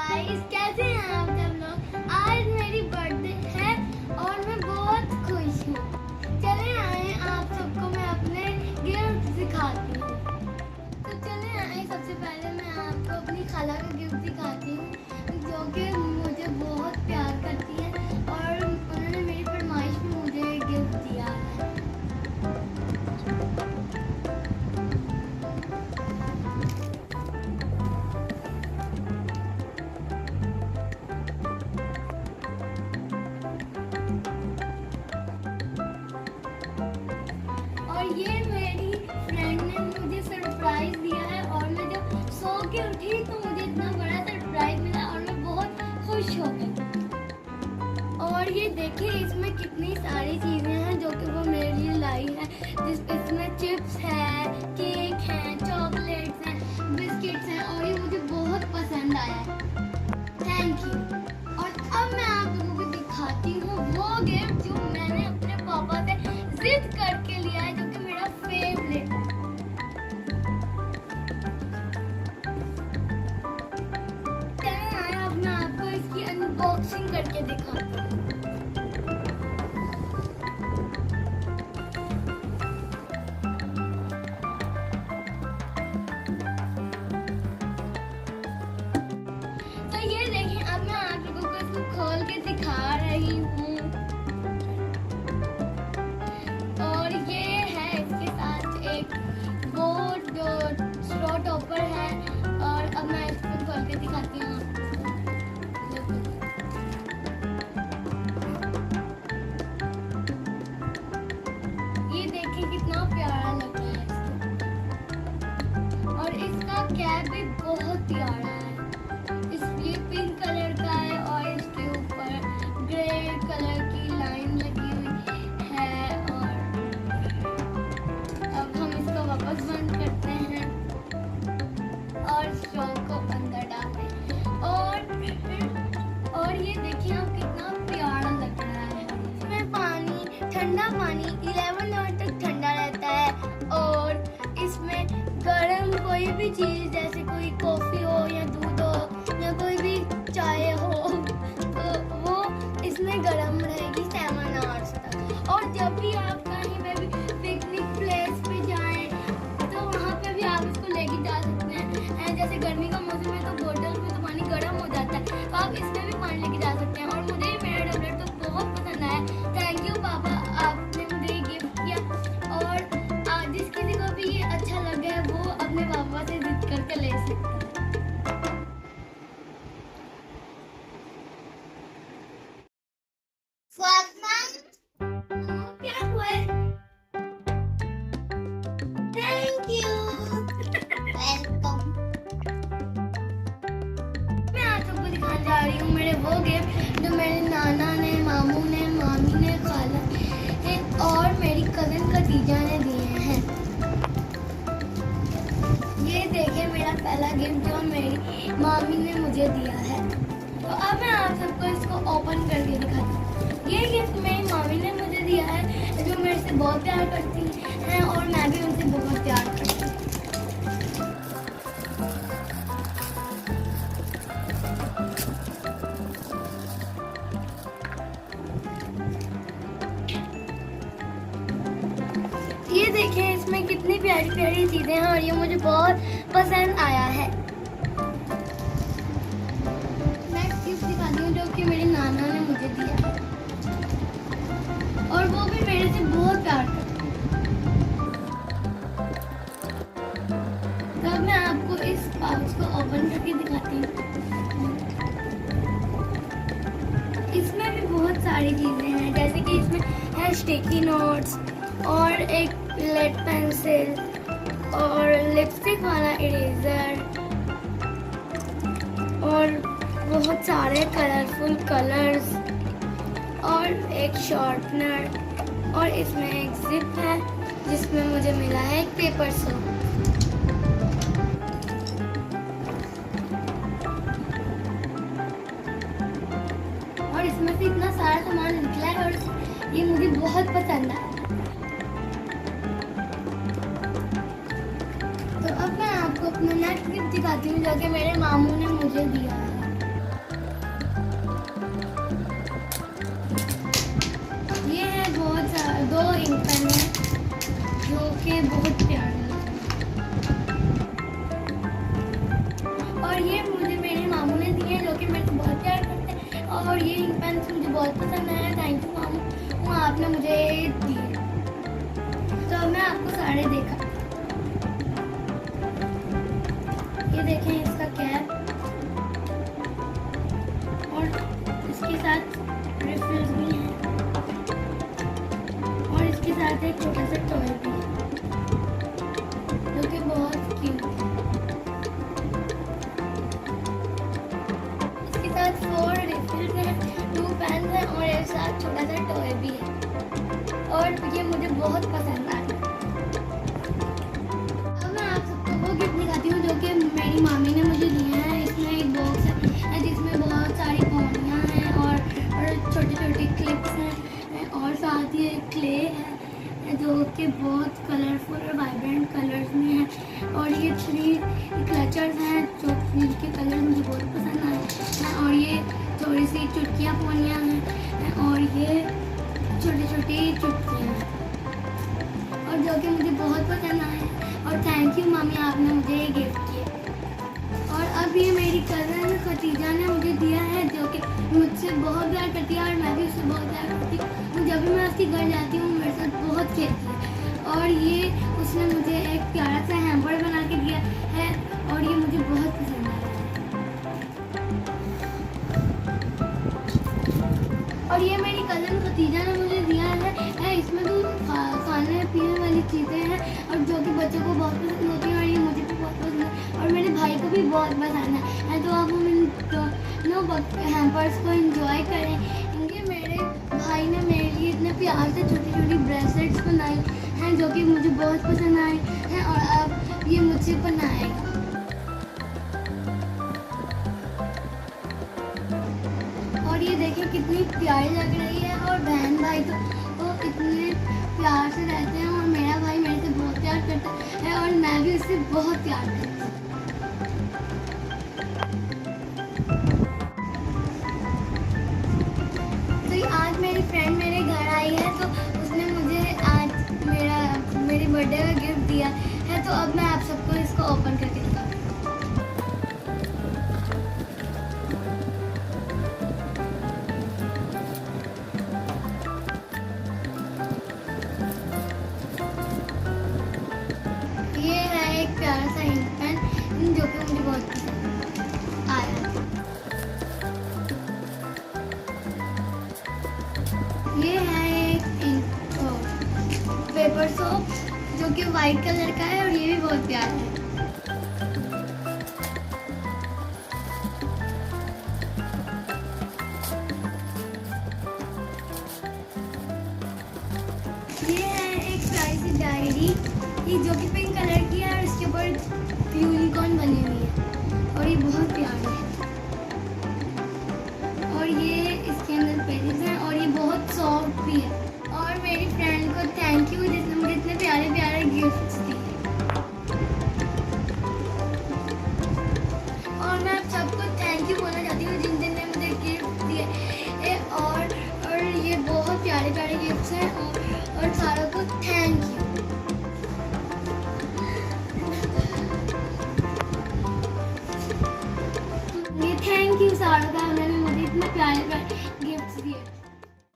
Guys, कैसे हैं आप सब लोग। आज मेरी बर्थडे है और मैं बहुत खुश हूँ। चले आए आप सबको मैं अपने गिफ्ट दिखाती हूँ। तो चले आए, सबसे पहले मैं आपको अपनी खाला का गिफ्ट दिखाती हूँ जो कि मुझे बहुत प्यार करती है और उन्होंने मेरी फरमाइश में मुझे गिफ्ट दिया है। और ये मेरी फ्रेंड ने मुझे सरप्राइज दिया है और मैं जब सो के उठी तो मुझे इतना बड़ा सरप्राइज मिला और मैं बहुत खुश हो गई। और ये देखिए इसमें कितनी सारी चीजें हैं जो कि वो मेरे लिए लाई है, इसमें चिप्स है, केक है, चॉकलेट्स हैं, बिस्किट्स हैं और ये मुझे बहुत पसंद आया है। Thank you. और अब मैं आप लोगों को दिखाती हूँ वो गिफ्ट जो मैंने अपने पापा से जिद करके लिया है, जो कि मेरा फेवरेट है। अब मैं आपको इसकी अनबॉक्सिंग करके दिखाती हूँ। तो ये देखिए, अब मैं आप लोगों को इसको खोल के दिखा रही हूँ। और ये है इसके साथ एक बोर्ड जो स्ट्रॉ टॉपर है। और अब मैं इसको खोल के दिखाती हूँ। ये देखिए कितना प्यारा लग रहा है इसको। और इसका कैप भी बहुत प्यारा है। ये पिंक कलर का है और इसके ऊपर ग्रे कलर की लाइन लगी हुई है। और अब हम इसको वापस बंद करते हैं और स्ट्रॉ को अंदर डालते हैं। और ये देखिए आप कितना प्यारा लग रहा है। इसमें पानी, ठंडा पानी 11 आवर तक ठंडा रहता है। और इसमें गर्म कोई भी चीज जैसे कोई कॉफी हो या दूध हो या कोई भी चाय हो तो वो इसमें गर्म रहेगी 7 आवर्स तक। और जब भी आप कहीं पे भी पिकनिक प्लेस पे जाएं तो वहाँ पे भी आप इसको लेके जा सकते हैं। जैसे गर्मी का मौसम है तो बोतल में तो पानी गर्म हो जाता है, तो आप इसमें भी पानी लेके जा सकते हैं। और मुझे मेरा डबलेट तो बहुत पसंद आया। थैंक यू पापा, आपने मुझे ये गिफ्ट किया। और जिस किसी को भी ये अच्छा लगे वो अपने पापा से जिद करके ले सकते हैं। क्या हुआ है? Thank you. वेलकम। मैं आप सबको दिखाने जा रही हूँ मेरे वो गिफ्ट जो मेरे नाना ने, मामू ने, मामी ने, खाला ने और मेरी कजिन खतीजा ने दिए हैं। ये देखिए मेरा पहला गिफ्ट जो मेरी मामी ने मुझे दिया है। तो अब मैं आप सबको इसको ओपन करके दिखाती हूँ। ये गिफ्ट मेरी मामी ने मुझे दिया है जो मेरे से बहुत प्यार करती हैं और मैं भी उनसे बहुत प्यार करती हूँ। ये देखिए इसमें कितनी प्यारी प्यारी चीजें हैं और ये मुझे बहुत पसंद आया है। नेक्स्ट गिफ्ट दिखाती हूँ जो कि मेरे नाना ने मुझे दिया है और वो भी मेरे से बहुत प्यार करते हैं। तो अब मैं आपको इस पाउच को ओपन करके दिखाती हूँ। इसमें भी बहुत सारी चीजें हैं, जैसे कि इसमें है स्टिकी नोट्स और एक लेड पेंसिल और लिपस्टिक वाला इरेजर और बहुत सारे कलरफुल कलर्स और एक शॉर्पनर। और इसमें एक जिप है जिसमें मुझे मिला है एक पेपर सोप। और इसमें से इतना सारा सामान निकला है और ये मुझे बहुत पसंद आया। तो अब मैं आपको अपना नेक्स्ट गिफ्ट दिखाती हूँ जो कि मेरे मामू ने मुझे दिया है। और ये इंक पेन मुझे बहुत पसंद है। थैंक यू मामू, आपने मुझे दिए। तो अब मैं आपको सारे देखा, ये देखें इसका कैप और इसके साथ रिफिल्स भी हैं और इसके साथ एक छोटा सा टॉय भी है जो कि बहुत क्यूट है। इसके साथ 4 रिफिल्स हैं, 2 पेन हैं और एक साथ छोटा सा टॉय भी है और ये मुझे बहुत पसंद आया। अब मैं आप सबको वो गिफ्ट दिखाती हूँ जो कि मेरी मामी ने मुझे दिया है। इसमें एक बॉक्स है जिसमें बहुत सारी पौनियाँ हैं और छोटी छोटी क्लिप्स हैं और साथ ही एक क्ले है जो कि बहुत कलरफुल और वाइब्रेंट कलर्स में है और ये 3 क्लचर्स हैं जो जिनके कलर मुझे बहुत पसंद आए और ये थोड़ी सी चुटकियाँ पौनियाँ हैं और ये छोटी छोटी चुटकियाँ हैं और जो कि मुझे बहुत पसंद आए और थैंक यू मामी, आपने मुझे ये गिफ्ट किया। और अब ये मेरी कज़न खतीजा ने मुझे दिया है जो कि मुझसे बहुत प्यार करती है और मैं भी उससे बहुत प्यार करती हूँ। जब भी मैं उसके घर जाती हूँ मेरे साथ बहुत खेलती है और ये उसने मुझे एक प्यारा सा हैम्पर बना के दिया है और ये मुझे बहुत पसंद आया है। और ये मेरी कज़न खतीजा ने मुझे दिया है इसमें तो खाने पीने वाली चीज़ें हैं और जो कि बच्चों को बहुत पसंद होती हैं और ये मुझे भी बहुत पसंद है और मेरे भाई को भी बहुत पसंद है। तो अब हम इन दोनों हैम्पर्स को एंजॉय करेंगे। मेरे भाई ने मेरे लिए इतने प्यार से छोटी छोटी ब्रेसलेट्स बनाई हैं जो कि मुझे बहुत पसंद आई हैं और अब ये मुझसे बनाएगा। और ये देखिए कितनी प्यारी लग रही है और बहन भाई तो इतने प्यार से रहते हैं और मेरा भाई मेरे से बहुत प्यार करता है और मैं भी उससे बहुत प्यार करती हूँ। तो आज मेरी फ्रेंड मेरे घर आई है तो उसने मुझे आज मेरी बर्थडे का गिफ्ट दिया है। तो अब मैं आप सबको इसको ओपन करके दिखाऊंगी। ये है एक प्यारा सा इंक पेन जो कि मुझे बहुत पसंद आया। ये है एक इंक पेपर सोप जो कि वाइट कलर का है और ये भी बहुत प्यारा है। ये है एक प्यारी सी डायरी जो कि पिंक कलर की है और इसके ऊपर यूनिकॉर्न बनी हुई है और ये बहुत प्यारी है और ये इसके अंदर पेजेस हैं और ये बहुत सॉफ्ट भी है। और मेरी फ्रेंड को थैंक यू जिसने मुझे इतने प्यारे प्यारे गिफ्ट्स दिए और मैं आप सबको थैंक यू बोलना चाहती हूँ जिन जिन ने मुझे गिफ्ट दिए और ये बहुत प्यारे प्यारे गिफ्ट्स हैं और सारों को थैंक यू। थैंक यू सारा, उन्होंने मुझे इतने प्यारे प्यारे